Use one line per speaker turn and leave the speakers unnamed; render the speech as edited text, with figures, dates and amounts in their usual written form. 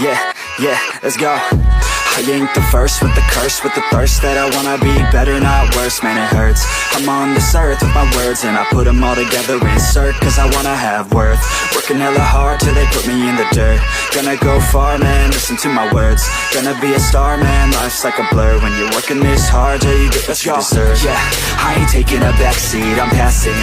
Yeah, let's go. I ain't the first with the curse, with the thirst that I wanna be better, not worse, man it hurts. I'm on this earth with my words and I put them all together, insert, cause I wanna have worth. Working hella hard till they put me in the dirt. Gonna go far, man, listen to my words. Gonna be a star, man, life's like a blur. When you're working this hard till you get what you deserve. Yeah, I ain't taking a backseat, I'm passing